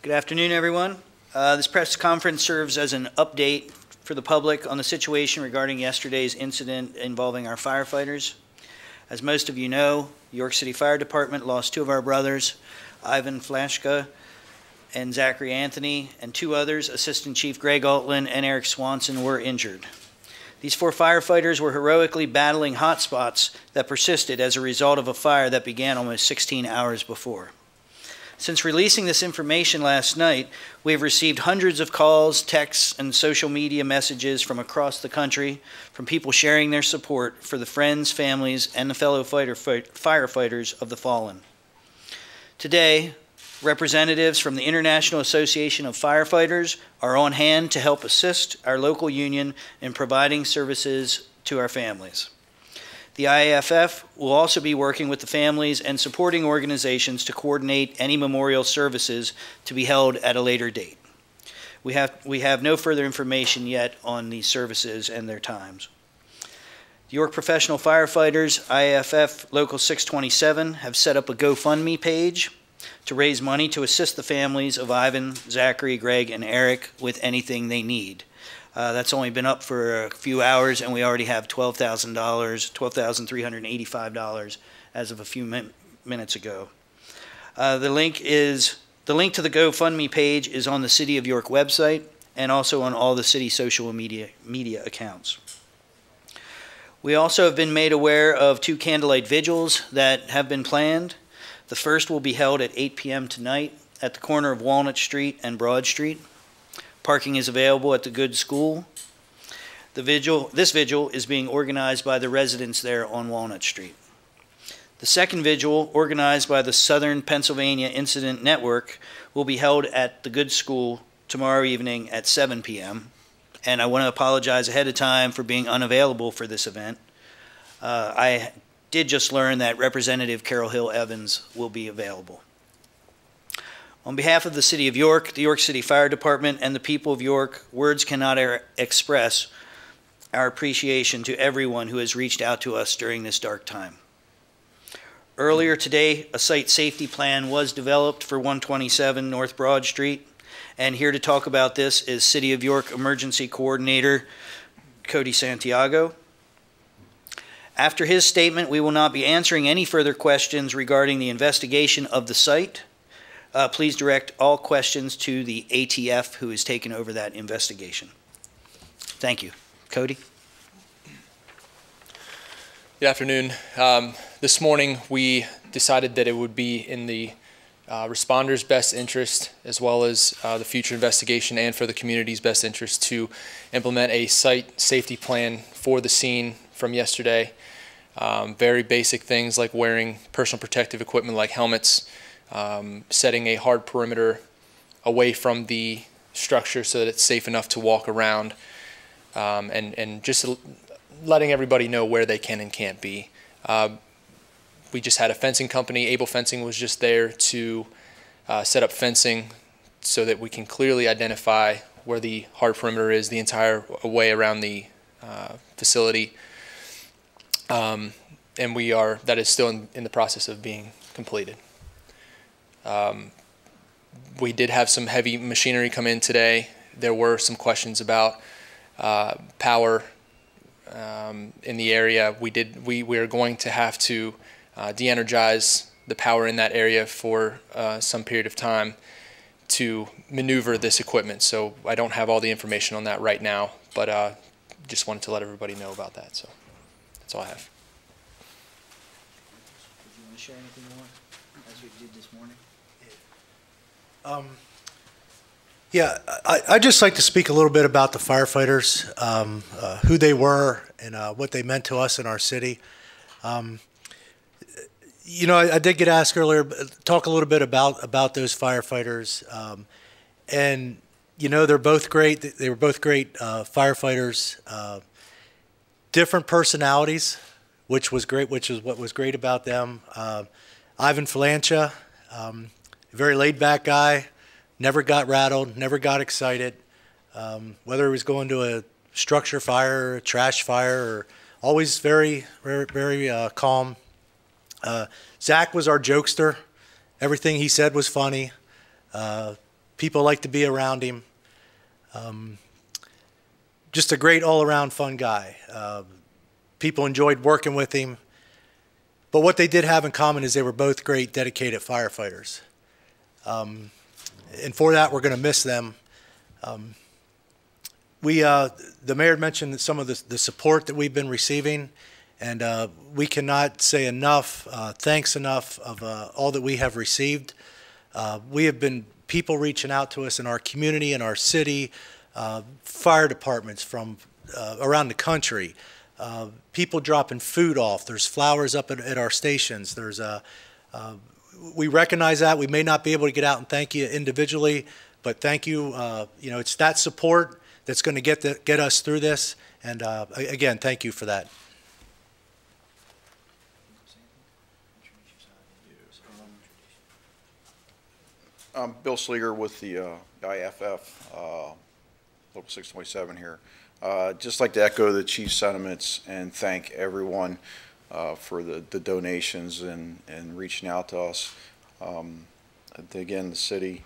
Good afternoon, everyone. This press conference serves as an update for the public on the situation regarding yesterday's incident involving our firefighters. As most of you know, the York City Fire Department lost two of our brothers, Ivan Flashka and Zachary Anthony, and two others, Assistant Chief Greg Altland and Eric Swanson, were injured. These four firefighters were heroically battling hot spots that persisted as a result of a fire that began almost 16 hours before. Since releasing this information last night, we have received hundreds of calls, texts, and social media messages from across the country from people sharing their support for the friends, families, and the fellow firefighters of the fallen. Today, representatives from the International Association of Firefighters are on hand to help assist our local union in providing services to our families. The IAFF will also be working with the families and supporting organizations to coordinate any memorial services to be held at a later date. We have no further information yet on these services and their times. The York Professional Firefighters, IAFF Local 627, have set up a GoFundMe page to raise money to assist the families of Ivan, Zachary, Greg, and Eric with anything they need. That's only been up for a few hours, and we already have $12,000, $12,385 as of a few minutes ago. The link to the GoFundMe page is on the City of York website and also on all the city social media accounts. We also have been made aware of two candlelight vigils that have been planned. The first will be held at 8 p.m. tonight at the corner of Walnut Street and Broad Street. Parking is available at the Good School. This vigil is being organized by the residents there on Walnut Street. The second vigil, organized by the Southern Pennsylvania Incident Network, will be held at the Good School tomorrow evening at 7 p.m. And I want to apologize ahead of time for being unavailable for this event. I did just learn that Representative Carol Hill Evans will be available. On behalf of the City of York, the York City Fire Department, and the people of York, words cannot express our appreciation to everyone who has reached out to us during this dark time. Earlier today, a site safety plan was developed for 127 North Broad Street, and here to talk about this is City of York Emergency Coordinator Cody Santiago. After his statement, we will not be answering any further questions regarding the investigation of the site. Please direct all questions to the ATF, who has taken over that investigation. Thank you. Cody? Good afternoon. This morning we decided that it would be in the responders' best interest, as well as the future investigation and for the community's best interest, to implement a site safety plan for the scene from yesterday. Very basic things like wearing personal protective equipment like helmets, setting a hard perimeter away from the structure so that it's safe enough to walk around, and just letting everybody know where they can and can't be. We just had a fencing company. Able Fencing was just there to set up fencing so that we can clearly identify where the hard perimeter is the entire way around the facility. And that is still in the process of being completed. We did have some heavy machinery come in today. There were some questions about power in the area. We are going to have to de-energize the power in that area for some period of time to maneuver this equipment. So I don't have all the information on that right now, but just wanted to let everybody know about that. So that's all I have. Did you want to share anything more as we did this morning? Yeah, I'd just like to speak a little bit about the firefighters, who they were, and what they meant to us in our city. You know, I did get asked earlier, talk a little bit about those firefighters, and you know, they're both great. They were both great firefighters. Different personalities, which was great. Which is what was great about them. Ivan Falancha. Very laid-back guy, never got rattled, never got excited. Whether he was going to a structure fire, a trash fire, or always very calm. Zach was our jokester. Everything he said was funny. People like to be around him. Just a great all-around fun guy. People enjoyed working with him. But what they did have in common is they were both great, dedicated firefighters. And for that, we're going to miss them. The mayor mentioned some of the support that we've been receiving, and we cannot say enough, thanks enough of all that we have received. We have been people reaching out to us in our community, in our city, fire departments from around the country, people dropping food off. There's flowers up at our stations. There's we recognize that. We may not be able to get out and thank you individually, but thank you. You know, it's that support that's going to get us through this. And again, thank you for that. I'm Bill Sleeger with the IFF, Local 627 here. Just like to echo the chief's sentiments and thank everyone for the donations and reaching out to us. Again, the city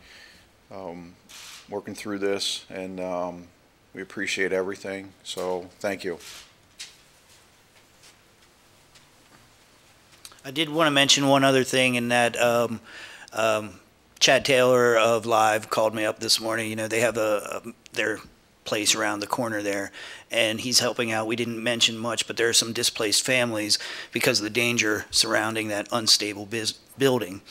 working through this, and we appreciate everything, so thank you. I did want to mention one other thing, in that Chad Taylor of Live called me up this morning. You know, they have their place around the corner there, and he's helping out. We didn't mention much, but there are some displaced families because of the danger surrounding that unstable building,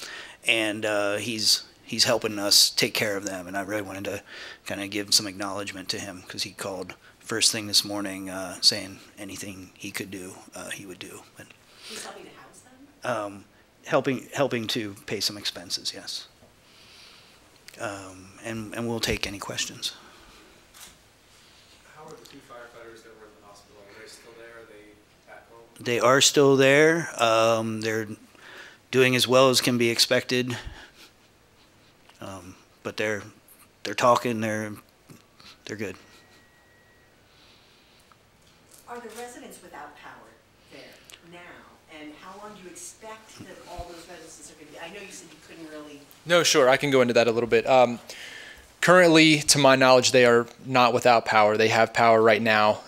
and he's helping us take care of them. And I really wanted to kind of give some acknowledgement to him, because he called first thing this morning saying anything he could do, he would do. But he's helping to house them? Helping to pay some expenses, yes. And we'll take any questions. How are the two firefighters that were in the hospital? Are they still there? Are they back home? They are still there. They're doing as well as can be expected. But they're talking. They're good. Are the residents without power there now? And how long do you expect that all those residents are going to be? I know you said you couldn't really. No, sure. I can go into that a little bit. Currently, to my knowledge, they are not without power. They have power right now.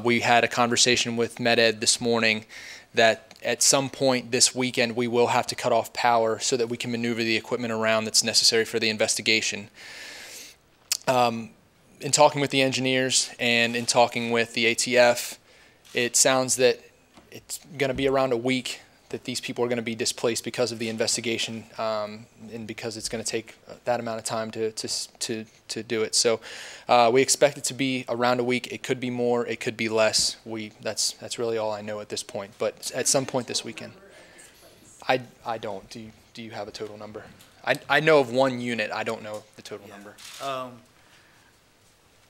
We had a conversation with MedEd this morning that at some point this weekend we will have to cut off power so that we can maneuver the equipment around that's necessary for the investigation. In talking with the engineers and in talking with the ATF, it sounds that it's going to be around a week that these people are going to be displaced because of the investigation, and because it's going to take that amount of time to do it. So we expect it to be around a week. It could be more, it could be less. That's really all I know at this point. But at some point this weekend, I don't. Do you have a total number? I know of one unit. I don't know the total number.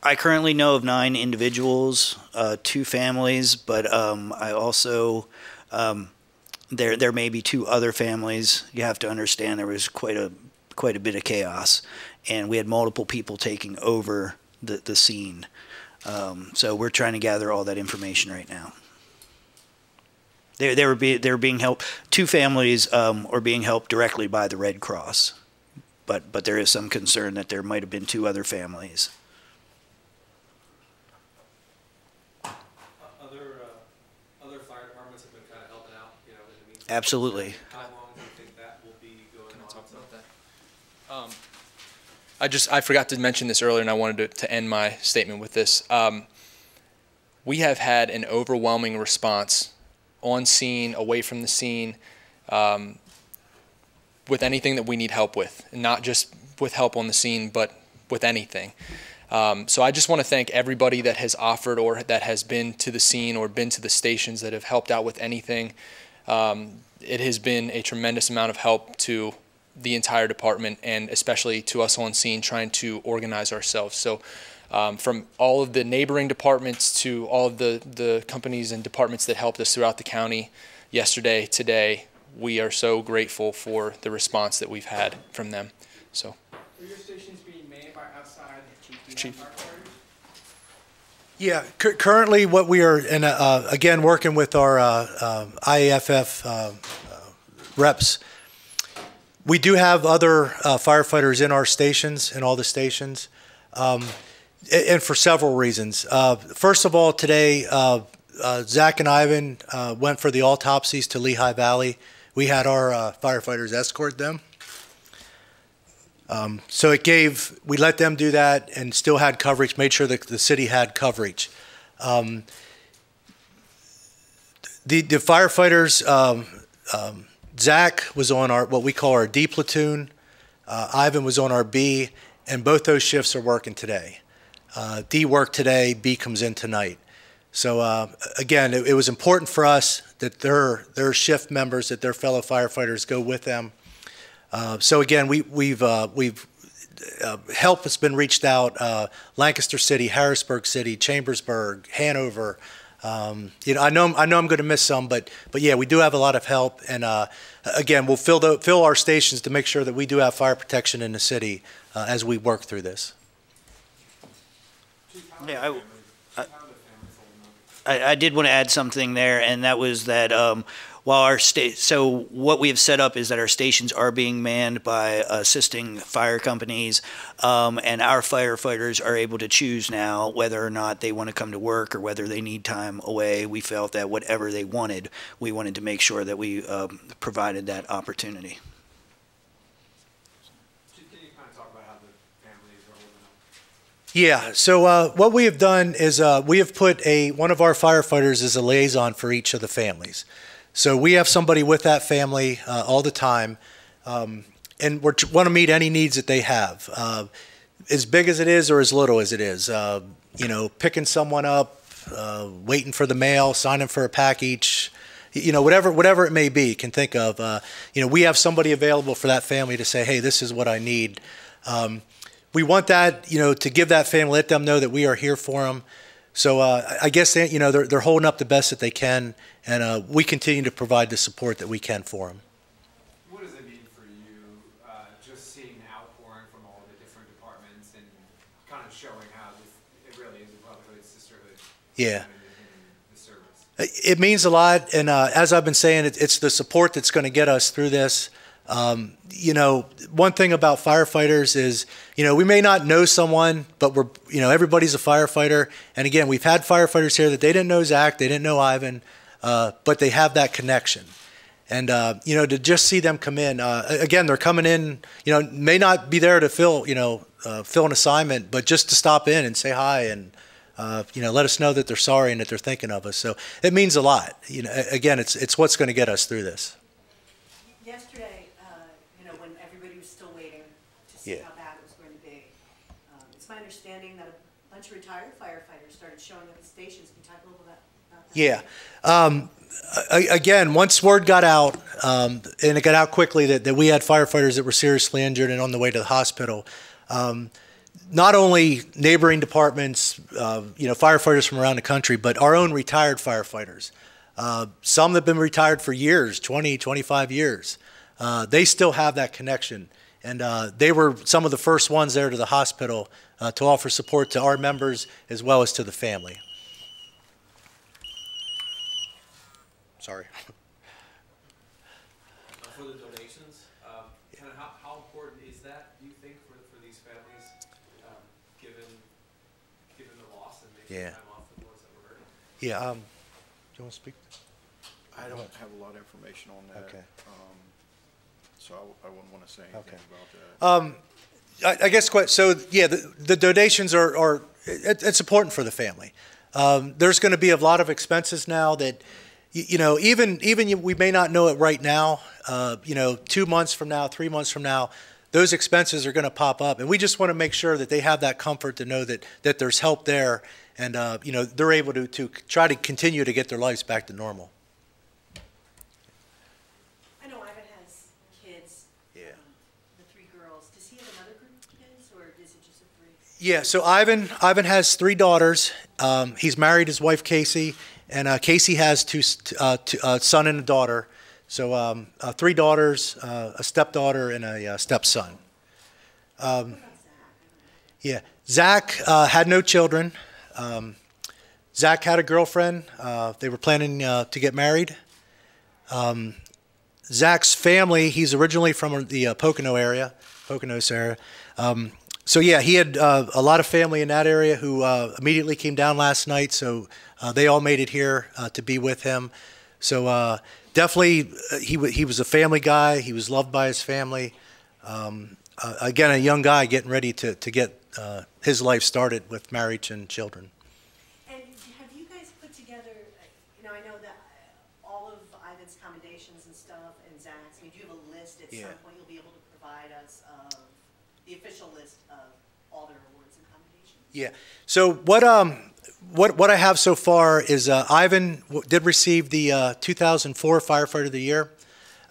I currently know of 9 individuals, 2 families, but I also there may be 2 other families. You have to understand there was quite a bit of chaos, and we had multiple people taking over the scene. So we're trying to gather all that information right now. They were being helped. 2 families are being helped directly by the Red Cross, but there is some concern that there might have been 2 other families. Other fire departments have been kind of helping out, you know, in the meantime. Absolutely. How long do you think that will be going on? Talk about that. I forgot to mention this earlier, and I wanted to end my statement with this. We have had an overwhelming response on scene, away from the scene, with anything that we need help with, and not just with help on the scene, but with anything. So I just want to thank everybody that has offered or that has been to the scene or been to the stations that have helped out with anything. It has been a tremendous amount of help to the entire department, and especially to us on scene trying to organize ourselves. So from all of the neighboring departments to all of the companies and departments that helped us throughout the county yesterday, today, we are so grateful for the response that we've had from them. So. Are your stations being manned by outside Chief. firefighters? Yeah, currently what we are, and again, working with our IAFF reps, We do have other firefighters in our stations, in all the stations, and for several reasons. First of all, today, Zach and Ivan went for the autopsies to Lehigh Valley. We had our firefighters escort them. So we let them do that and still had coverage, made sure that the city had coverage. The firefighters, Zach was on what we call our D platoon. Ivan was on our B, and both those shifts are working today. D worked today, B comes in tonight. So again, it was important for us that their shift members, that their fellow firefighters go with them. So again, help has been reached out. Lancaster City, Harrisburg City, Chambersburg, Hanover. I know I'm going to miss some, but yeah, we do have a lot of help, and again, we'll fill our stations to make sure that we do have fire protection in the city as we work through this. Yeah, I did want to add something there, and that was that while so what we have set up is that our stations are being manned by assisting fire companies, and our firefighters are able to choose now whether or not they want to come to work or whether they need time away. We felt that whatever they wanted, we wanted to make sure that we provided that opportunity. Yeah, so what we have done is we have put one of our firefighters as a liaison for each of the families. So we have somebody with that family all the time, and we want to meet any needs that they have, as big as it is or as little as it is. Picking someone up, waiting for the mail, signing for a package, whatever it may be, you can think of. We have somebody available for that family to say, hey, this is what I need. We want that, to give that family, let them know that we are here for them. So I guess, they're holding up the best that they can, and we continue to provide the support that we can for them. What does it mean for you, just seeing the outpouring from all the different departments and kind of showing how it really is a brotherhood, sisterhood? Yeah. In the service? It means a lot, and as I've been saying, it's the support that's going to get us through this. One thing about firefighters is, we may not know someone, but everybody's a firefighter. And again, we've had firefighters here that they didn't know Zach, they didn't know Ivan, but they have that connection. And, to just see them come in, again, they're coming in, may not be there to fill an assignment, but just to stop in and say hi and, let us know that they're sorry and that they're thinking of us. So it means a lot. Again, it's what's going to get us through this. Yesterday, when everybody was still waiting to see how bad it was going to be, it's my understanding that a bunch of retired firefighters started showing up at stations. Can you talk a little bit about that? Yeah. Again, once word got out, and it got out quickly that we had firefighters that were seriously injured and on the way to the hospital, not only neighboring departments, firefighters from around the country, but our own retired firefighters. Some that have been retired for years, 20, 25 years. They still have that connection. And they were some of the first ones there to the hospital to offer support to our members as well as to the family. Sorry. For the donations, kind of how important is that, do you think, for these families, given the loss and maybe time off for the ones that were hurt? Yeah. Do you want to speak? I don't have a lot of information on that. Okay. So I wouldn't want to say anything about that. I guess so. Yeah, the donations it's important for the family. There's going to be a lot of expenses now that, even we may not know it right now. 2 months from now, 3 months from now, those expenses are going to pop up, and we just want to make sure that they have that comfort to know that there's help there, and they're able to try to continue to get their lives back to normal. Yeah, so Ivan has 3 daughters. He's married his wife Casey, and Casey has a son and a daughter. So 3 daughters, a stepdaughter, and a stepson. Yeah, Zach had no children. Zach had a girlfriend. They were planning to get married. Zach's family, he's originally from the Poconos area. So yeah, he had a lot of family in that area who immediately came down last night. So they all made it here to be with him. So definitely, he was a family guy. He was loved by his family. Again, a young guy getting ready to get his life started with marriage and children. And have you guys put together, I know that all of Ivan's commendations and stuff, and Zach's, do you have a list at some point you'll be able to provide us of the official list of all their awards and commendations? Yeah. So what I have so far is Ivan did receive the 2004 Firefighter of the Year.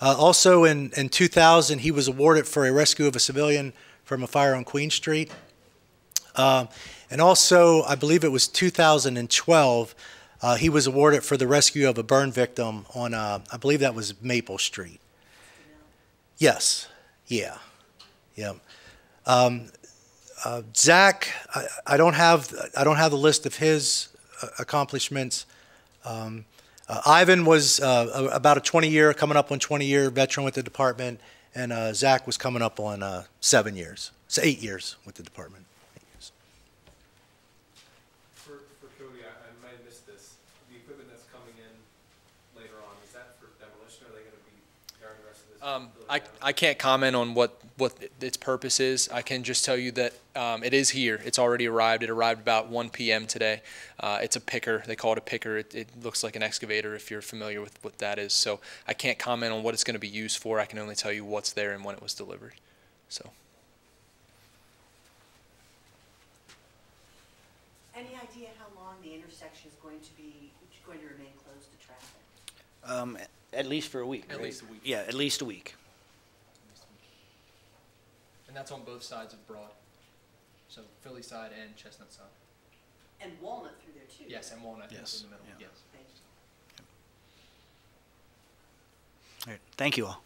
Also in 2000, he was awarded for a rescue of a civilian from a fire on Queen Street. And also, I believe it was 2012, he was awarded for the rescue of a burn victim on, I believe that was Maple Street. Yes. Yeah. Yeah. Zach, I don't have the list of his accomplishments. Ivan was about a 20-year, coming up on 20-year veteran with the department, and Zach was coming up on 7 years, so 8 years with the department. 8 years. For Cody, I might have missed this. The equipment that's coming in later on, is that for demolition, or are they going to be tearing the rest of this building down? I can't comment on what its purpose is. I can just tell you that it is here. It's already arrived. It arrived about 1 p.m. today. It's a picker. They call it a picker. It looks like an excavator if you're familiar with what that is. So I can't comment on what it's going to be used for. I can only tell you what's there and when it was delivered. So. Any idea how long the intersection is going to remain closed to traffic? At least for a week. At right? least a week. Yeah, at least a week. And that's on both sides of Broad. So Philly side and Chestnut side. And Walnut through there too? Yes, and Walnut Yes. in the middle. Yeah. Yes. Thank you. All right. Thank you all.